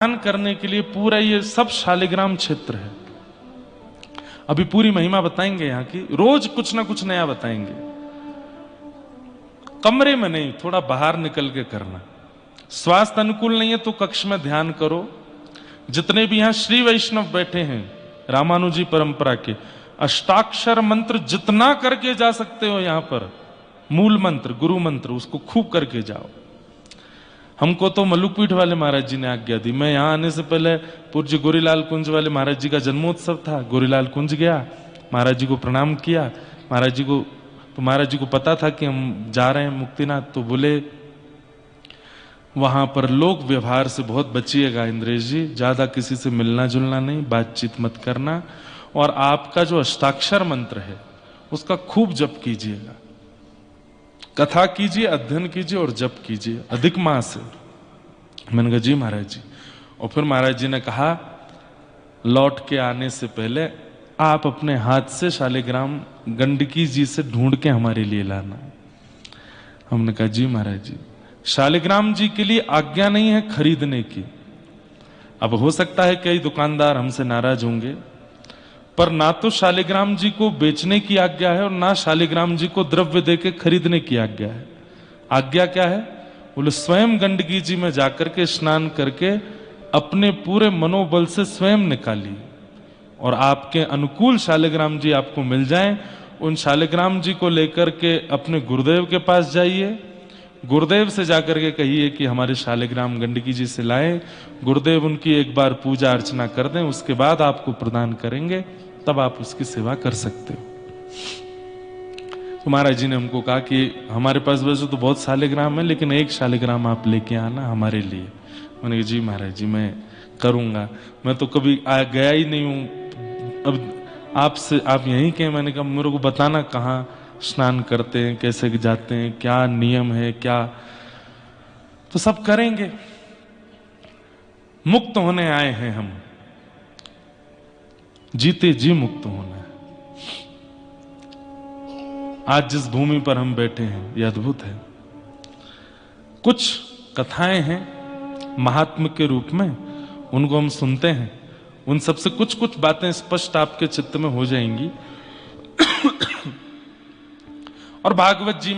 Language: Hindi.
ध्यान करने के लिए पूरा ये सब शालिग्राम क्षेत्र है। अभी पूरी महिमा बताएंगे यहाँ की, रोज कुछ ना कुछ नया बताएंगे। कमरे में नहीं, थोड़ा बाहर निकल के करना। स्वास्थ्य अनुकूल नहीं है तो कक्ष में ध्यान करो। जितने भी यहां श्री वैष्णव बैठे हैं रामानुजी परंपरा के, अष्टाक्षर मंत्र जितना करके जा सकते हो यहां पर, मूल मंत्र गुरु मंत्र उसको खूब करके जाओ। हमको तो मल्लुकपीठ वाले महाराज जी ने आज्ञा दी। मैं यहां आने से पहले पूज्य गोरीलाल कुंज वाले महाराज जी का जन्मोत्सव था, गोरीलाल कुंज गया, महाराज जी को प्रणाम किया। महाराज जी को पता था कि हम जा रहे हैं मुक्तिनाथ, तो बोले वहां पर लोक व्यवहार से बहुत बचिएगा इंद्रेश जी, ज्यादा किसी से मिलना जुलना नहीं, बातचीत मत करना, और आपका जो अष्टाक्षर मंत्र है उसका खूब जप कीजिएगा, कथा कीजिए, अध्ययन कीजिए और जप कीजिए, अधिक मास है। मैंने कहा जी महाराज जी। और फिर महाराज जी ने कहा लौट के आने से पहले आप अपने हाथ से शालिग्राम गंडकी जी से ढूंढ के हमारे लिए लाना। हमने कहा जी महाराज जी। शालिग्राम जी के लिए आज्ञा नहीं है खरीदने की। अब हो सकता है कई दुकानदार हमसे नाराज होंगे, पर ना तो शालिग्राम जी को बेचने की आज्ञा है और ना शालिग्राम जी को द्रव्य देके खरीदने की आज्ञा है। आज्ञा क्या है? बोले स्वयं गंडकी जी में जाकर के स्नान करके अपने पूरे मनोबल से स्वयं निकालिए, और आपके अनुकूल शालिग्राम जी आपको मिल जाएं। उन शालिग्राम जी को लेकर के अपने गुरुदेव के पास जाइए, गुरुदेव से जाकर के कहिए कि हमारे शालिग्राम गंडकी जी से लाए। गुरुदेव उनकी एक बार पूजा अर्चना कर दें, उसके बाद आपको प्रदान करेंगे, तब आप उसकी सेवा कर सकते हो। तो महाराज जी ने हमको कहा कि हमारे पास वैसे तो बहुत शालिग्राम है, लेकिन एक शालिग्राम आप लेके आना हमारे लिए। मैंने कहा जी महाराज जी मैं करूंगा, मैं तो कभी गया ही नहीं हूं, अब आपसे आप यहीं के। मैंने कहा मेरे को बताना कहाँ स्नान करते हैं, कैसे जाते हैं, क्या नियम है क्या, तो सब करेंगे। मुक्त होने आए हैं हम, जीते जी मुक्त होना है। आज जिस भूमि पर हम बैठे हैं यह अद्भुत है। कुछ कथाएं हैं महात्म के रूप में, उनको हम सुनते हैं, उन सबसे कुछ कुछ बातें स्पष्ट आपके चित्त में हो जाएंगी। और भागवत जी में